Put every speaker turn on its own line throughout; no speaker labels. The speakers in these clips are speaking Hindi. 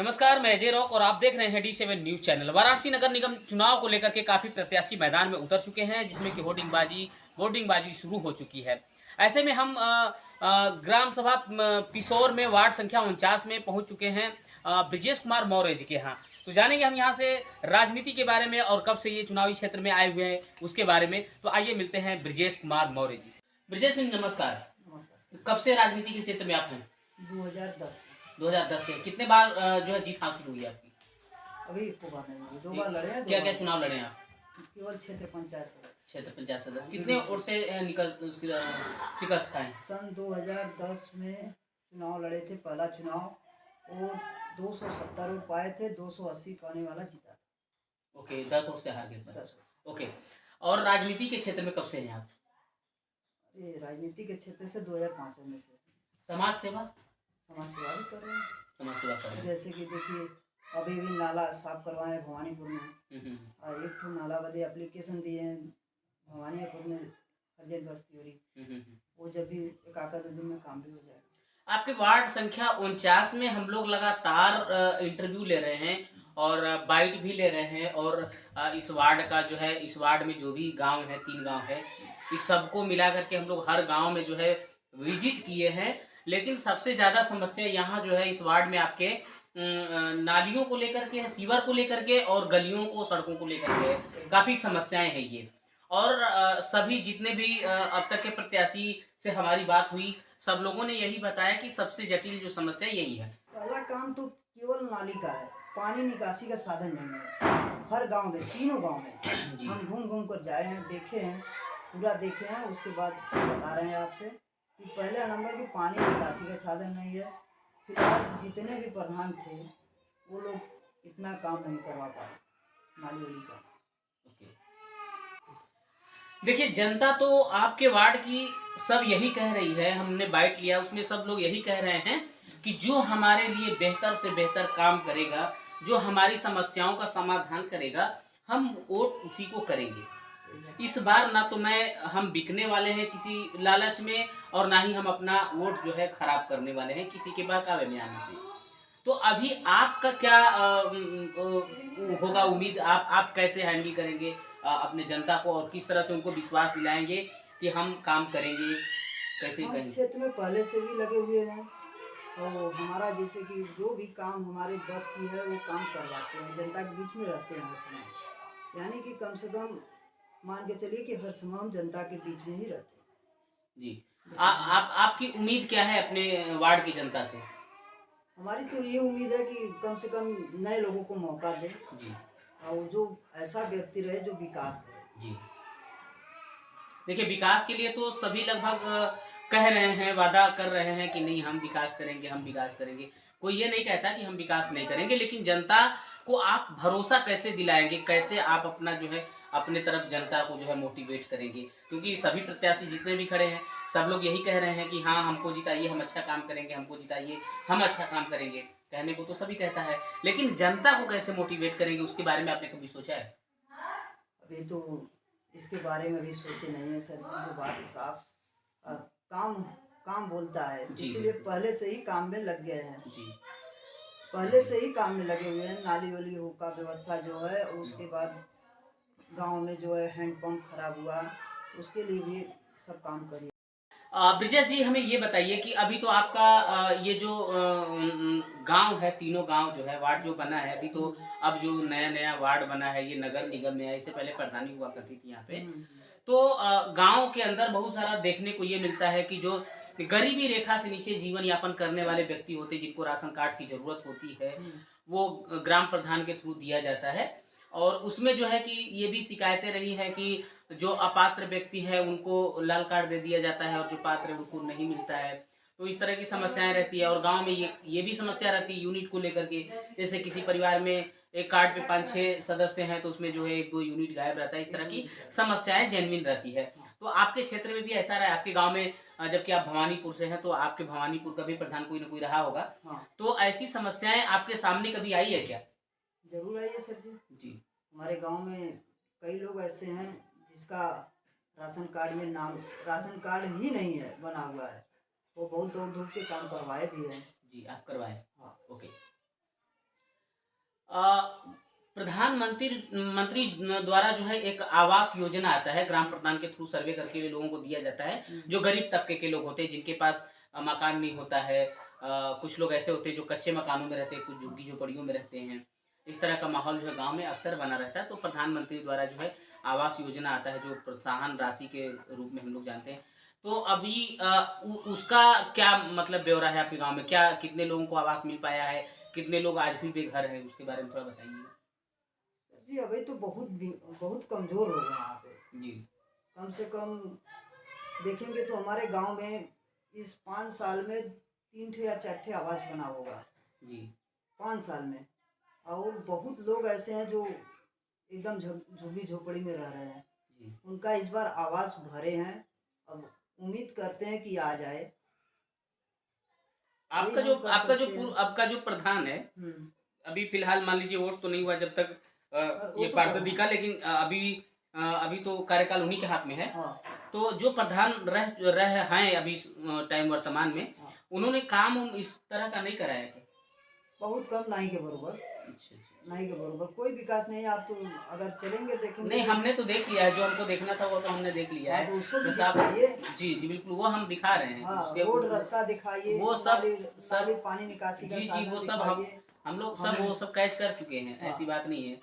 नमस्कार, मैं अजय रॉक और आप देख रहे हैं D7 न्यूज चैनल। वाराणसी नगर निगम चुनाव को लेकर के काफी प्रत्याशी मैदान में उतर चुके हैं, जिसमें कि वोटिंग बाजी शुरू हो चुकी है। ऐसे में हम ग्राम सभा पिसौर में वार्ड संख्या 49 में पहुंच चुके हैं ब्रिजेश कुमार मौर्य जी के यहाँ। तो जानेंगे हम यहाँ से राजनीति के बारे में और कब से ये चुनावी क्षेत्र में आए हुए हैं उसके बारे में। तो आइए मिलते हैं ब्रिजेश कुमार मौर्य जी से। ब्रिजेश सिंह नमस्कार।
नमस्कार।
कब से राजनीति के क्षेत्र में आप हैं?
2010।
2010 से। कितने बार जो है जीत हासिल हुई आपकी?
अभी एक बार नहीं हुई, 2 बार लड़े हैं।
क्या क्या चुनाव लड़े आप?
केवल क्षेत्र पंचायत सदस्य।
क्षेत्र पंचायत सदस्य। कितने वोट से शिकस्त खाए?
सन 2010 में चुनाव लड़े थे, पहला चुनाव वो 270 वोट पाए थे, 280 पाने वाला जीता था।
ओके, 10 वोट से हार गए।
10 वोट।
ओके, और राजनीति के क्षेत्र में कब से हैं आप?
ये राजनीति के क्षेत्र से 2005 में से।
समाज सेवा?
समाज सेवा भी कर रहे हैं।
समाज सेवा कर रहे हैं।
जैसे कि देखिए, अभी भी नाला साफ करवाए हैं भवानीपुर में, और एक ठो नाला बदे एप्लीकेशन दिए हैं भवानीपुर में, हरिजन बस्ती हो रही, वो जब भी एक आकर 2 दिन में काम भी हो जाएगा।
आपके वार्ड संख्या 49 में हम लोग लगातार इंटरव्यू ले रहे हैं और बाइट भी ले रहे हैं, और इस वार्ड का जो है, इस वार्ड में जो भी गांव है, 3 गांव है, इस सबको मिला करके हम लोग हर गांव में जो है विजिट किए हैं। लेकिन सबसे ज़्यादा समस्या यहाँ जो है इस वार्ड में आपके नालियों को लेकर के है, सीवर को लेकर के, और गलियों को, सड़कों को लेकर के काफ़ी समस्याएं हैं ये। और सभी जितने भी अब तक के प्रत्याशी से हमारी बात हुई, सब लोगों ने यही बताया कि सबसे जटिल जो समस्या यही है।
पहला काम तो केवल नाली का है, पानी निकासी का साधन नहीं है। हर गांव में, तीनों गांव में हम घूम घूम कर जाए हैं, देखे हैं, पूरा देखे हैं। उसके बाद बता रहे हैं आपसे कि पहला नंबर की पानी निकासी का साधन नहीं है। फिलहाल जितने भी प्रधान थे वो लोग इतना काम नहीं करवा पाए नाली वाली का।
देखिए, जनता तो आपके वार्ड की सब यही कह रही है, हमने बाइट लिया उसमें सब लोग यही कह रहे हैं कि जो हमारे लिए बेहतर से बेहतर काम करेगा, जो हमारी समस्याओं का समाधान करेगा, हम वोट उसी को करेंगे। इस बार ना तो हम बिकने वाले हैं किसी लालच में, और ना ही हम अपना वोट जो है खराब करने वाले हैं किसी के बहकावे में आने से। तो अभी आपका क्या होगा उम्मीद? आप कैसे हैंडल करेंगे अपने जनता को, और किस तरह से उनको विश्वास दिलाएंगे कि हम काम करेंगे? कैसे
हम
करेंगे?
क्षेत्र में पहले से भी लगे हुए हैं, और हमारा जैसे कि जो भी काम हमारे बस की है वो काम करवाते हैं, जनता के बीच में रहते हैं हर समय। यानी कि कम से कम मान के चलिए कि हर समय हम जनता के बीच में ही रहते हैं।
जी, आपकी उम्मीद क्या है अपने वार्ड की जनता से?
हमारी तो ये उम्मीद है कि कम से कम नए लोगों को मौका दें,
जी
और जो ऐसा व्यक्ति रहे जो विकास करे।
जी, देखिए, विकास के लिए तो सभी लगभग कह रहे हैं, वादा कर रहे हैं कि नहीं हम विकास करेंगे, हम विकास करेंगे। कोई ये नहीं कहता कि हम विकास नहीं करेंगे, लेकिन जनता को आप भरोसा कैसे दिलाएंगे, कैसे आप अपना जो है अपने तरफ जनता को जो है मोटिवेट करेंगे? क्योंकि सभी प्रत्याशी जितने भी खड़े हैं सब लोग यही कह रहे हैं कि हाँ, हमको जिताइए, हम अच्छा काम करेंगे, हमको जिताइए, हम अच्छा काम करेंगे। कहने को तो सभी कहता है, लेकिन जनता को कैसे मोटिवेट करेंगे उसके बारे में आपने कभी सोचा है?
अभी तो इसके बारे में भी सोचे नहीं है सर जी। जो बात साफ काम काम बोलता है, इसीलिए पहले से ही काम में लग गए हैं।
जी,
पहले से ही काम में लगे हुए हैं। नाली वाली का व्यवस्था जो है, उसके बाद गांव में जो है हैंडपंप खराब हुआ, उसके लिए भी सब काम करिए।
ब्रिजेश जी, हमें ये बताइए कि अभी तो आपका ये जो गांव है, तीनों गांव जो है, वार्ड जो बना है अभी, तो अब जो नया नया वार्ड बना है ये नगर निगम में है, इससे पहले प्रधानी हुआ करती थी यहाँ पे। तो गांव के अंदर बहुत सारा देखने को ये मिलता है कि जो गरीबी रेखा से नीचे जीवन यापन करने वाले व्यक्ति होते हैं, जिनको राशन कार्ड की जरूरत होती है, वो ग्राम प्रधान के थ्रू दिया जाता है। और उसमें जो है कि ये भी शिकायतें रही है कि जो अपात्र व्यक्ति है उनको लाल कार्ड दे दिया जाता है, और जो पात्र है उनको नहीं मिलता है। तो इस तरह की समस्याएं रहती है, और गांव में ये भी समस्या रहती है यूनिट को लेकर के। जैसे किसी परिवार में एक कार्ड पे 5-6 सदस्य हैं, तो उसमें जो है 1-2 यूनिट गायब रहता है। इस तरह की समस्याएं जेन्युइन रहती है। तो आपके क्षेत्र में भी ऐसा रहा है? आपके गाँव में, जबकि आप भवानीपुर से हैं, तो आपके भवानीपुर का भी प्रधान कोई ना कोई रहा होगा। तो ऐसी समस्याएं आपके सामने कभी आई है क्या?
जरूर आई है सर जी।
जी,
हमारे गांव में कई लोग ऐसे हैं जिसका राशन कार्ड में नाम, राशन कार्ड ही नहीं है बना हुआ है, वो बहुत दौड़ धूप के काम करवाए भी हैं।
जी, आप करवाएं।
हाँ।
ओके। प्रधानमंत्री मंत्री द्वारा जो है एक आवास योजना आता है, ग्राम प्रधान के थ्रू सर्वे करके वे लोगों को दिया जाता है जो गरीब तबके के लोग होते हैं, जिनके पास मकान नहीं होता है। कुछ लोग ऐसे होते हैं जो कच्चे मकानों में रहते हैं, कुछ झुग्गी झोपड़ियों में रहते हैं। इस तरह का माहौल जो है गांव में अक्सर बना रहता है। तो प्रधानमंत्री द्वारा जो है आवास योजना आता है, जो प्रोत्साहन राशि के रूप में हम लोग जानते हैं। तो अभी उसका क्या मतलब ब्यौरा है आपके गांव में? क्या कितने लोगों को आवास मिल पाया है? कितने लोग आज भी बेघर हैं? उसके बारे में थोड़ा बताइए।
जी अभी तो बहुत कमजोर लोग हैं यहाँ पे।
जी।
कम से कम देखेंगे तो हमारे गांव में इस 5 साल में 3 या 4 आवास बना होगा।
जी।
5 साल में। और बहुत लोग ऐसे हैं जो एकदम झुग्गी झोपड़ी में रह रहे हैं।
जी।
उनका इस बार आवास भरे हैं। अब उम्मीद करते हैं कि आ जाए।
आपका
यही
जो
हम कर
आपका जो
सकते हैं।
आपका जो प्रधान है, अभी फिलहाल मान लीजिए वोट तो नहीं हुआ जब तक
वो
ये
तो
पार्षदी का, लेकिन अभी तो कार्यकाल उन्हीं के हाथ में है।
हाँ
तो जो प्रधान रह रहे हैं अभी इस टाइम वर्तमान में,
हाँ
उन्होंने काम इस तरह का नहीं कराया है।
बहुत कम, नहीं के बरोबर।
अच्छा अच्छा।
नहीं के बरोबर कोई विकास नहीं है। आप तो अगर चलेंगे देखेंगे
नहीं, हमने तो देख लिया है, जो हमको देखना था वो तो हमने देख लिया
हाँ,
है।
तो उसको भी
जैसे आप
दिखाइए।
जी जी बिल्कुल, वो हम दिखा रहे हैं।
हाँ,
उसके
रोड रास्ता दिखाइए।
वो सब
नाली पानी निकासी का
जी जी
साधन
वो सब
दिखाइए।
हम लोग सब वो सब कैच कर चुके हैं,
हाँ।
ऐसी बात नहीं है।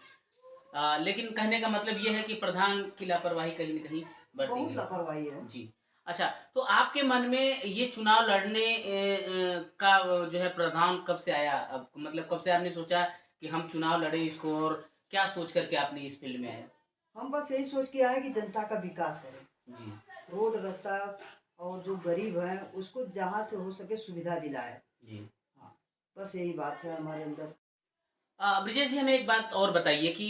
लेकिन कहने का मतलब ये है कि प्रधान की लापरवाही कहीं न कहीं बढ़ती
बहुत
है।
लापरवाही है।
जी। अच्छा, तो आपके मन में ये चुनाव लड़ने का जो है प्रधान कब से आया? अब मतलब कब से आपने सोचा कि हम चुनाव लड़े इसको, और क्या सोच करके आपने इस फील्ड में आए?
हम बस यही सोच के आए कि जनता का विकास करें।
जी।
रोड रास्ता और जो गरीब हैं उसको जहाँ से हो सके सुविधा दिलाए।
जी।
हाँ, बस यही बात है हमारे अंदर।
ब्रिजेश जी, हमें एक बात और बताइए कि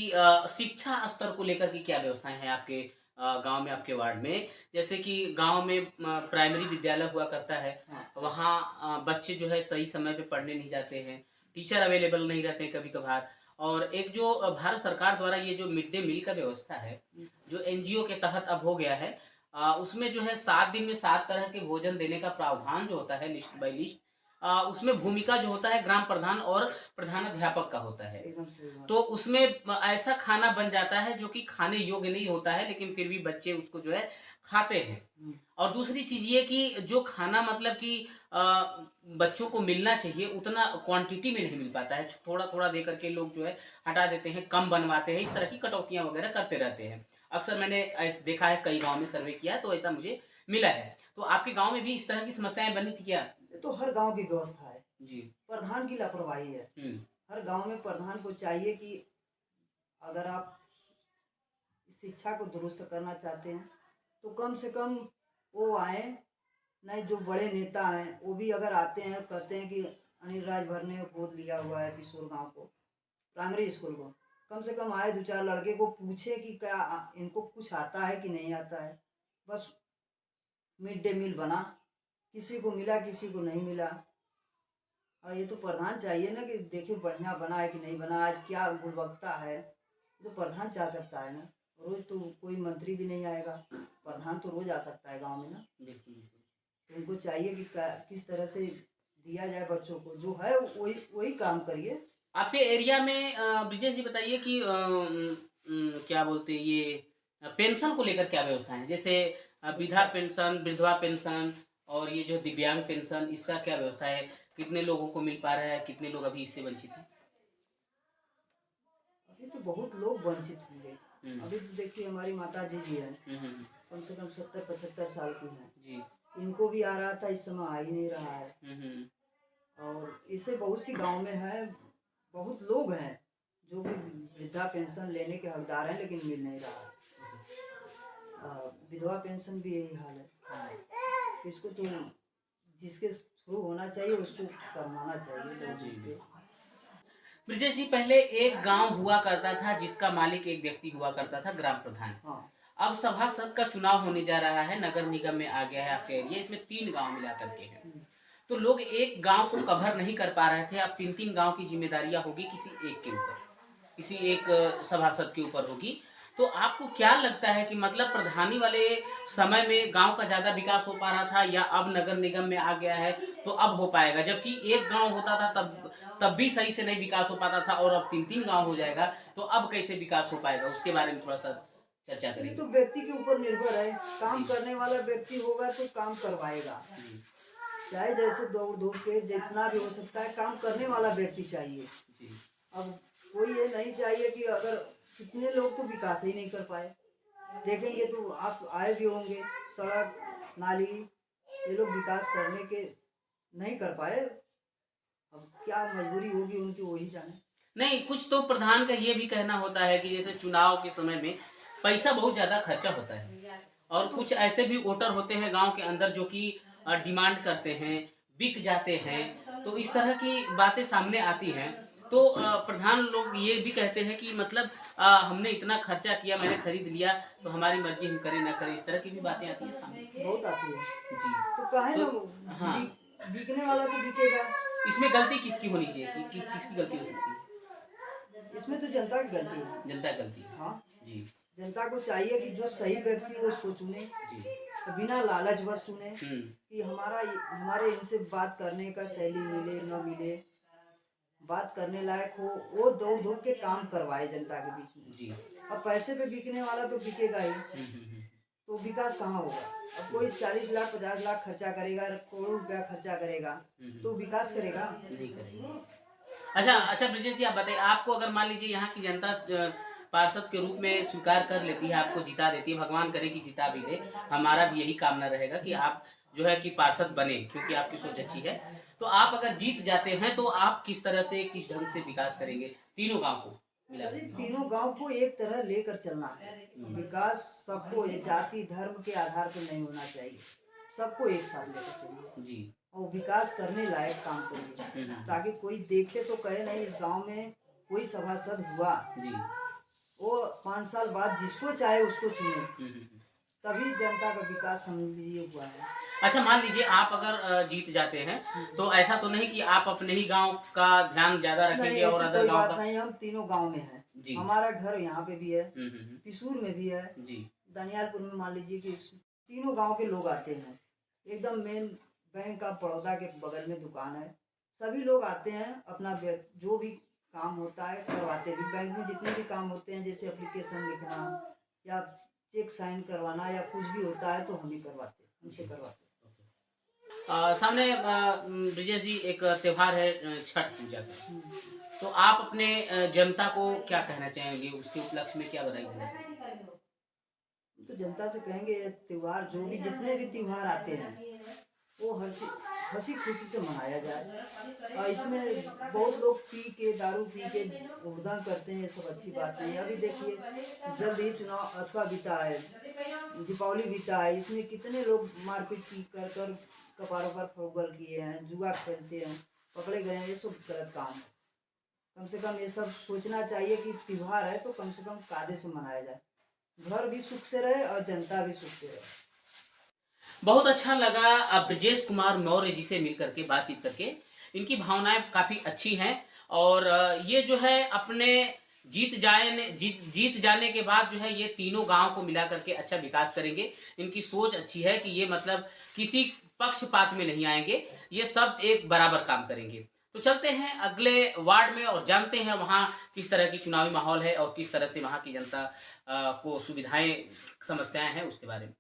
शिक्षा स्तर को लेकर के क्या व्यवस्थाएं हैं आपके गांव में, आपके वार्ड में? जैसे कि गांव में प्राइमरी विद्यालय हुआ करता है,
हाँ
वहाँ बच्चे जो है सही समय पे पढ़ने नहीं जाते हैं, टीचर अवेलेबल नहीं रहते हैं कभी कभार। और एक जो भारत सरकार द्वारा ये जो मिड डे मील का व्यवस्था है, जो एनजीओ के तहत अब हो गया है, उसमें जो है 7 दिन में 7 तरह के भोजन देने का प्रावधान जो होता है लिस्ट बाय लिस्ट, उसमें भूमिका जो होता है ग्राम प्रधान और प्रधानाध्यापक का होता है।
एकदम सही बात।
तो उसमें ऐसा खाना बन जाता है जो कि खाने योग्य नहीं होता है, लेकिन फिर भी बच्चे उसको जो है खाते हैं। और दूसरी चीज ये कि जो खाना मतलब कि बच्चों को मिलना चाहिए उतना क्वांटिटी में नहीं मिल पाता है, थोड़ा थोड़ा दे करके लोग जो है हटा देते हैं, कम बनवाते हैं, इस तरह की कटौतियां वगैरह करते रहते हैं। अक्सर मैंने ऐसा देखा है, कई गांव में सर्वे किया है तो ऐसा मुझे मिला है। तो आपके गांव में भी इस तरह की समस्याएं बनी थी क्या?
ये तो हर गांव की व्यवस्था है।
जी।
प्रधान की लापरवाही है। हर गांव में प्रधान को चाहिए कि अगर आप शिक्षा को दुरुस्त करना चाहते हैं तो कम से कम वो आए। नहीं, जो बड़े नेता हैं वो भी अगर आते हैं, कहते हैं कि अनिल राजभर ने गोद लिया हुआ है पिशोर गांव को, प्राइमरी स्कूल को, कम से कम आए 2-4 लड़के को पूछे कि क्या इनको कुछ आता है कि नहीं आता है। बस मिड डे मील बना, किसी को मिला किसी को नहीं मिला। और ये तो प्रधान चाहिए ना कि देखिए बढ़िया बना है कि नहीं बना, आज क्या गुणवत्ता है, ये तो प्रधान चाह सकता है ना। रोज तो कोई मंत्री भी नहीं आएगा, प्रधान तो रोज आ सकता है गांव में ना।
बिल्कुल बिल्कुल।
तो उनको चाहिए कि किस तरह से दिया जाए बच्चों को, जो है वही वही काम करिए।
आपके एरिया में ब्रिजेश जी बताइए कि क्या बोलते हैं ये पेंशन को लेकर क्या व्यवस्था है? जैसे वृद्धा पेंशन, विधवा पेंशन और ये जो दिव्यांग पेंशन, इसका क्या व्यवस्था है? कितने लोगों को मिल पा रहा है, कितने लोग अभी इससे वंचित हैं?
अभी तो बहुत लोग वंचित होंगे। अभी तो देखिए हमारी माता जी भी है, कम से कम 70-75 साल की हैं
जी।
इनको भी आ रहा था, इस समय आ ही नहीं रहा है। और इसे बहुत सी गांव में है, बहुत लोग हैं जो भी वृद्धा पेंशन लेने के हकदार हैं लेकिन मिल नहीं रहा है। विधवा पेंशन भी यही हाल है। इसको तो जिसके थ्रू होना चाहिए उसको करवाना चाहिए
जी।
जी।
ब्रिजेश जी, पहले एक गांव हुआ करता था जिसका मालिक एक व्यक्ति हुआ करता था, ग्राम प्रधान।
हाँ
अब सभासद का चुनाव होने जा रहा है, नगर निगम में आ गया है आपके एरिया, इसमें 3 गांव मिला करके हैं। तो लोग एक गांव को कवर नहीं कर पा रहे थे, अब 3-3 गांव की जिम्मेदारियां होगी किसी एक के ऊपर, किसी एक सभासद के ऊपर होगी। तो आपको क्या लगता है कि मतलब प्रधानी वाले समय में गांव का ज्यादा विकास हो पा रहा था, या अब नगर निगम में आ गया है तो अब हो पाएगा? जबकि एक गांव होता था तब भी सही से नहीं विकास हो पाता था, और अब 3-3 गांव हो जाएगा, तो अब कैसे विकास हो पाएगा? उसके बारे में थोड़ा सा चर्चा
ये
करेंगे।
तो व्यक्ति के ऊपर निर्भर है। काम
जी।
करने वाला व्यक्ति होगा तो काम करवाएगा।
जी।
चाहे जैसे दौड़ धूप के जितना भी हो सकता है, काम करने वाला व्यक्ति चाहिए।
जी।
अब कोई ये नहीं चाहिए कि अगर कितने लोग तो विकास ही नहीं कर पाए। देखेंगे तो आप आए भी होंगे, सड़क नाली ये लोग विकास करने के नहीं कर पाए। अब क्या मजबूरी होगी उनकी, वही जाने।
नहीं, कुछ तो प्रधान का ये भी कहना होता है कि जैसे चुनाव के समय में पैसा बहुत ज्यादा खर्चा होता है, और कुछ ऐसे भी वोटर होते हैं गांव के अंदर जो कि डिमांड करते हैं, बिक जाते हैं, तो इस तरह की बातें सामने आती हैं। तो प्रधान लोग ये भी कहते हैं कि मतलब हमने इतना खर्चा किया, मैंने खरीद लिया, तो हमारी मर्जी हम करें ना करें, इस तरह की भी बातें आती है सामने।
बहुत आती है।
जी।
तो काहे
तो
ना वो
हाँ,
बिकने वाला तो बिकेगा।
इसमें गलती किसकी होनी चाहिए, कि किसकी गलती हो सकती है?
इसमें तो जनता की गलती है।
जनता की गलती है।
हाँ,
जी।
जनता को चाहिए कि जो सही व्यक्ति हो उसको चुने,
जी।
तो बिना लालच बस चुने
हम्म।
कि हमारे इनसे बात करने का शैली मिले न मिले, बात करने लायक हो, वो दौड़ धूप के काम करवाए जनता के बीच में।
जी।
अब पैसे पे बिकने वाला तो बिकेगा ही, तो विकास कहाँ होगा? अब कोई 40 लाख 50 लाख खर्चा करेगा, करोड़ रुपया खर्चा करेगा, तो विकास करेगा?
नहीं करेंगे। अच्छा अच्छा, ब्रिजेश जी आप बताइए, आपको अगर मान लीजिए यहाँ की जनता पार्षद के रूप में स्वीकार कर लेती है, आपको जिता देती है, भगवान करे कि जिता भी दे, हमारा भी यही कामना रहेगा कि आप जो है कि पार्षद बने, क्योंकि आपकी सोच अच्छी है। तो आप अगर जीत जाते हैं तो आप किस तरह से, किस ढंग से विकास करेंगे तीनों गांव को मिला
सर,
के?
तीनों गांव को एक तरह लेकर चलना है। विकास सबको, ये जाति धर्म के आधार पर नहीं होना चाहिए, सबको एक साथ लेकर चलिए
जी।
और विकास करने लायक काम करिए, ताकि कोई देखे तो कहे नहीं इस गांव में कोई सभासद हुआ।
जी।
वो 5 साल बाद जिसको चाहे उसको चुने, तभी जनता का विकास समझ लीजिए हुआ है।
अच्छा, मान लीजिए आप अगर जीत जाते हैं, तो ऐसा तो नहीं कि आप अपने ही गांव का ध्यान ज्यादा
नहीं,
रखेंगे और
ऐसी
अदर
कोई
गांव
बात
का?
नहीं, हम तीनों गांव में हैं।
जी।
हमारा घर यहाँ पे भी है,
हम्म।
पिसूर में भी है,
जी।
दनियालपुर में। मान लीजिए कि तीनों गांव के लोग आते हैं। एकदम मेन बैंक का बड़ौदा के बगल में दुकान है। सभी लोग आते हैं, अपना जो भी काम होता है करवाते भी। बैंक में जितने भी काम होते हैं, जैसे एप्लीकेशन लिखना या चेक साइन करवाना या कुछ भी होता है, तो हम ही करवाते हैं, हमसे करवाते हैं।
सामने ब्रिजेश जी एक त्योहार है छठ पूजा का, तो आप अपने जनता को क्या कहना चाहेंगे, उसके उपलक्ष्य में क्या बधाई देना चाहेंगे?
तो जनता से कहेंगे ये त्योहार, जो भी जितने भी त्योहार आते हैं, वो हंसी खुशी से मनाया जाए। और इसमें बहुत लोग पी के, दारू पी के उद्घाटन करते हैं, ये सब अच्छी बात नहीं है। अभी देखिए, जल्द ही चुनाव अथवा बीता है, दीपावली बीता है, इसमें कितने लोग मारपीट की कर कपारों पर फोगल किए हैं, जुआ खेलते हैं, पकड़े गए हैं। ये सब गलत काम है। कम से कम ये सब सोचना चाहिए कि त्योहार है तो कम से कम कायदे से मनाया जाए, घर भी सुख से रहे और जनता भी सुख से रहे।
बहुत अच्छा लगा ब्रजेश कुमार मौर्य जी से मिल करके, बातचीत करके। इनकी भावनाएं काफ़ी अच्छी हैं, और ये जो है अपने जीत जाने के बाद जो है ये तीनों गांव को मिला करके अच्छा विकास करेंगे। इनकी सोच अच्छी है कि ये मतलब किसी पक्षपात में नहीं आएंगे, ये सब एक बराबर काम करेंगे। तो चलते हैं अगले वार्ड में और जानते हैं वहाँ किस तरह की चुनावी माहौल है और किस तरह से वहाँ की जनता को सुविधाएं, समस्याएं हैं, उसके बारे में।